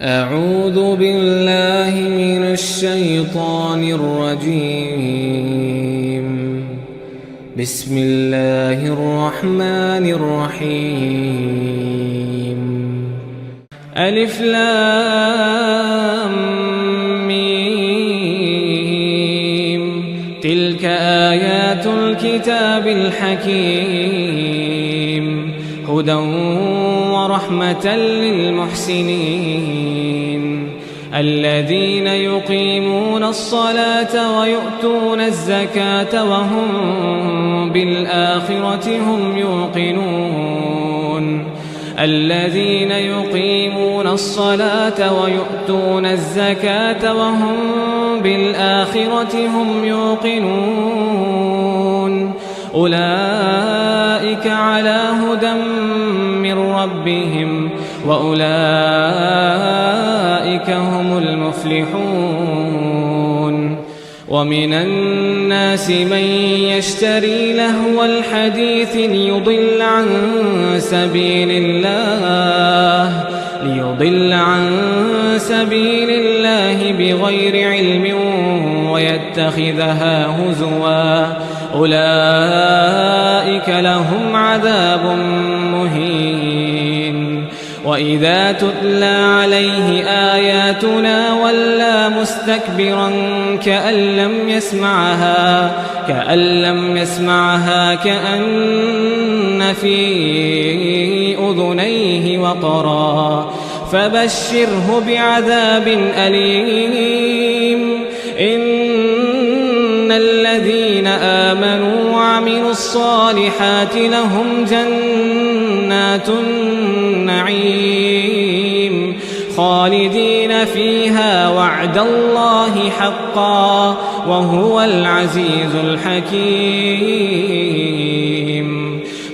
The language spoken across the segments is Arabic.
أعوذ بالله من الشيطان الرجيم. بسم الله الرحمن الرحيم. ألف لام ميم. تلك آيات الكتاب الحكيم، هدى ورحمة للمحسنين الذين يقيمون الصلاة ويؤتون الزكاة وهم بالآخرة هم يوقنون. الذين يقيمون الصلاة ويؤتون الزكاة وهم بالآخرة هم يوقنون أولئك على هدى من ربهم وأولئك هم المفلحون. ومن الناس من يشتري لهو الحديث ليضل عن سبيل الله بغير علم ويتخذها هزوا أولئك لهم عذاب مهين. وإذا تتلى عليه آياتنا ولى مستكبرا كأن لم يسمعها كأن في أذنيه وقرا فبشره بعذاب أليم. إن الذين آمنوا وعملوا الصالحات لهم جنات النعيم خالدين فيها وعد الله حقا وهو العزيز الحكيم.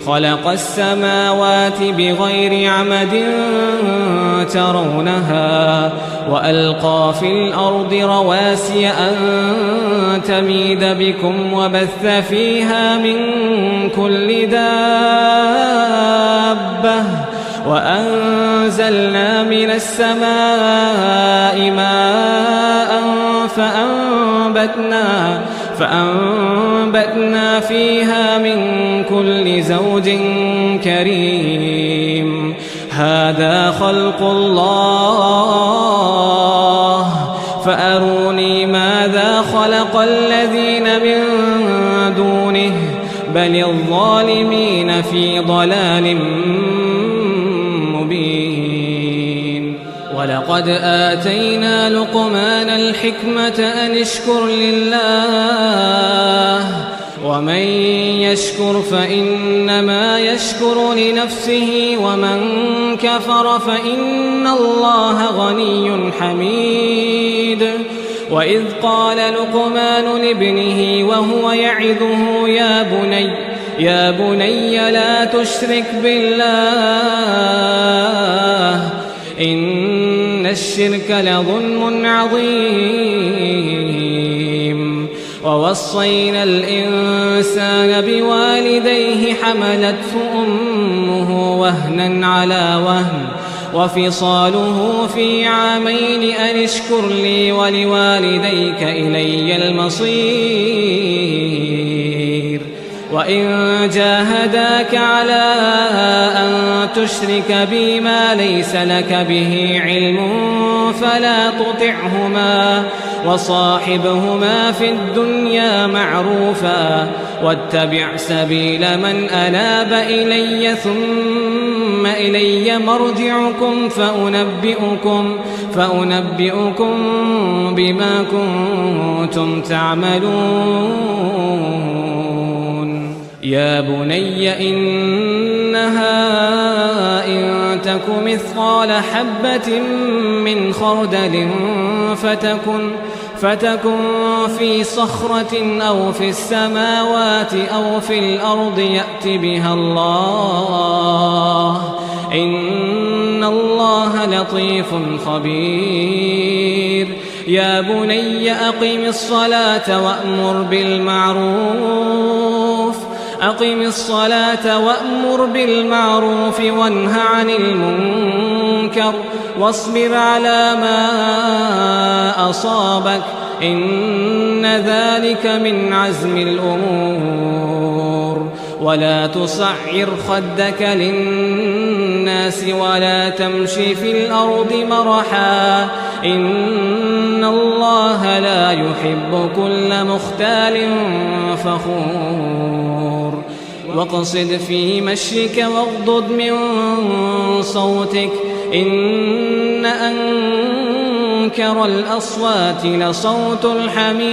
خلق السماوات بغير عمد ترونها وألقى في الأرض رواسي أن تميد بكم وبث فيها من كل دابة وأنزلنا من السماء ماء فأنبتنا فيها من كل زوج كريم. هذا خلق الله فأروني ماذا خلق الذين من دونه بل الظالمين في ضلال مبين. ولقد آتينا لقمان الحكمة أن اشكر لله ومن يشكر فإنما يشكر لنفسه ومن كفر فإن الله غني حميد. وإذ قال لقمان لابنه وهو يعظه يا بني لا تشرك بالله إن الشرك لظلم عظيم. ووصينا الإنسان بوالديه حملته أمه وهنا على وهن وفصاله في عامين أن اشكر لي ولوالديك إلي المصير. وإن جاهداك على أن تشرك بي ما ليس لك به علم فلا تطعهما وصاحبهما في الدنيا معروفا واتبع سبيل من أناب إلي ثم إلي مرجعكم فأنبئكم بما كنتم تعملون. يا بني إنها إن تك مثقال حبة من خردل فتكن في صخرة أو في السماوات أو في الأرض يأت بها الله إن الله لطيف خبير. يا بني أقم الصلاة وأمر بالمعروف وانه عن المنكر المنكر واصبر على ما أصابك إن ذلك من عزم الأمور ولا تصعر خدك للناس ولا تمشي في الأرض مرحا إن الله لا يحب كل مختال فخور واقصد في مشيك واغضض من صوتك إن أنكر الأصوات لصوت الحمير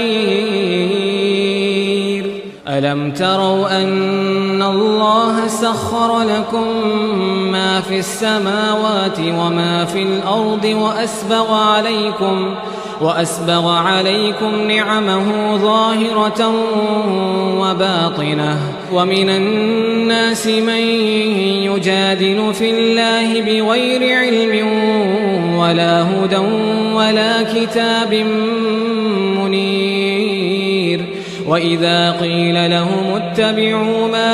ألم تروا أن الله سخر لكم ما في السماوات وما في الأرض وأسبغ عليكم نعمه ظاهرة وباطنة ومن الناس من يجادل في الله بغير علم ولا هدى ولا كتاب منير وإذا قيل لهم اتبعوا ما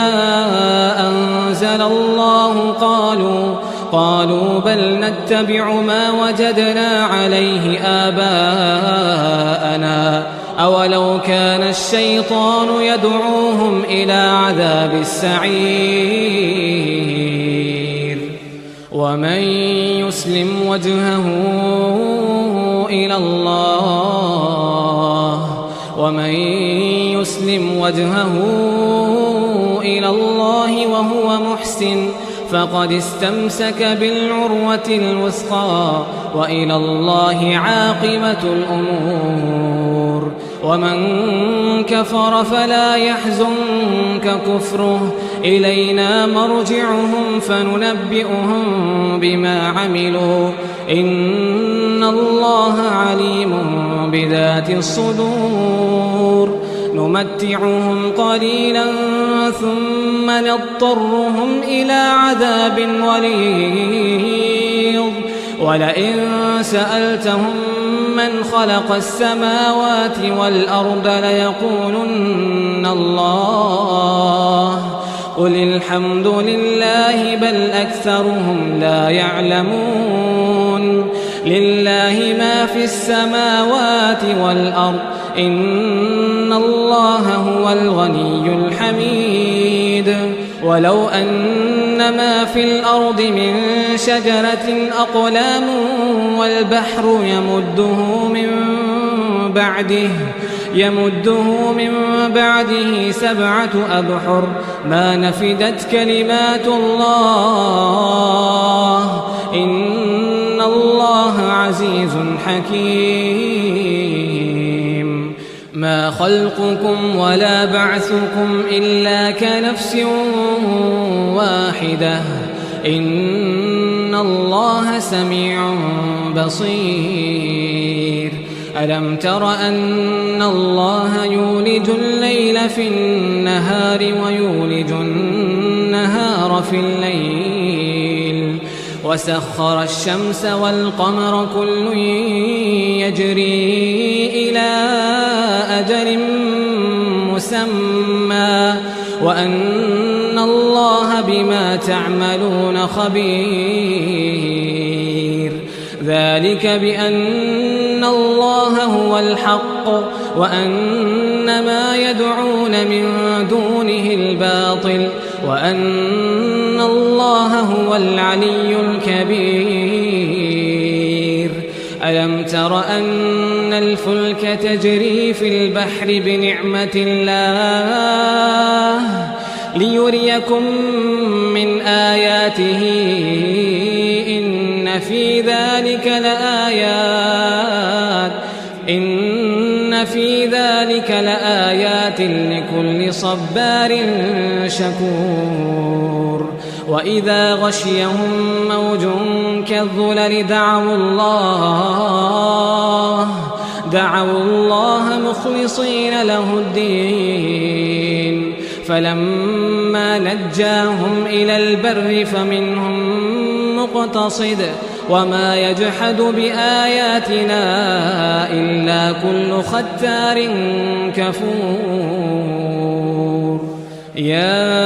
أنزل الله قالوا بل نتبع ما وجدنا عليه آباءنا أولو كان الشيطان يدعوهم إلى عذاب السعير ومن يسلم وجهه إلى الله وهو محسن فقد استمسك بالعروة الوثقى وإلى الله عاقبة الأمور ومن كفر فلا يحزنك كفره إلينا مرجعهم فننبئهم بما عملوا إن الله عليم بذات الصدور نمتعهم قليلا ثم نضطرهم إلى عذاب غليظ ولئن سألتهم من خلق السماوات والأرض ليقولن الله قل الحمد لله بل أكثرهم لا يعلمون لله ما في السماوات والأرض إن الله هو الغني الحميد ولو أن ما في الأرض من شجرة أقلام والبحر يمده من بعده 7 أبحر ما نفدت كلمات الله إن الله عزيز حكيم ما خلقكم ولا بعثكم إلا كنفس واحدة إن الله سميع بصير ألم تر أن الله يولج الليل في النهار ويولج النهار في الليل وسخر الشمس والقمر كل يجري إلى أجل مسمى وأن الله بما تعملون خبير ذلك بأن الله هو الحق وأن ما يدعون من دونه الباطل وأن الله هو العلي الكبير ألم تر أن الفلك تجري في البحر بنعمة الله ليريكم من آياته إن في ذلك لآيات لكل صبار شكور وإذا غشيهم موج كالظلل دعوا الله مخلصين له الدين فلما نجاهم إلى البر فمنهم مقتصد وما يجحد بآياتنا إلا كل ختار كفور يا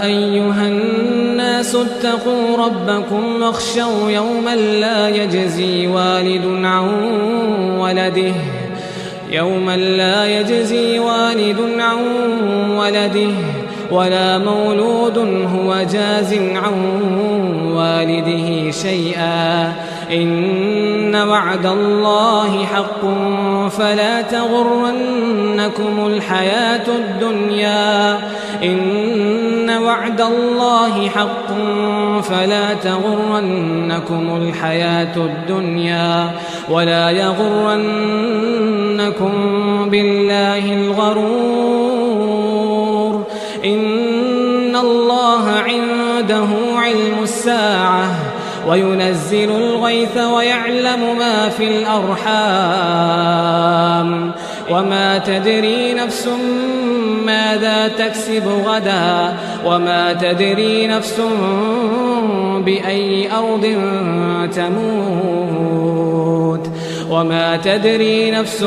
أيها الناس اتقوا ربكم واخشوا يوما لا يجزي والد عن ولده ولا مولود هو جاز عن والده شيئا إن وعد الله حق فلا تغرنكم الحياة الدنيا ولا يغرنكم بالله الغرور إن الله عنده علم الساعة وينزل الغيث ويعلم ما في الأرحام وما تدري نفس ماذا تكسب غدا وما تدري نفس بأي أرض تموت وما تدري نفس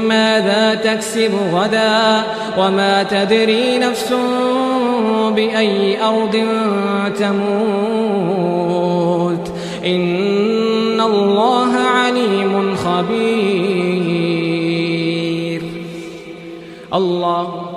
ماذا تكسب غدا وما تدري نفس بأي أرض تموت إن الله عليم خبير. الله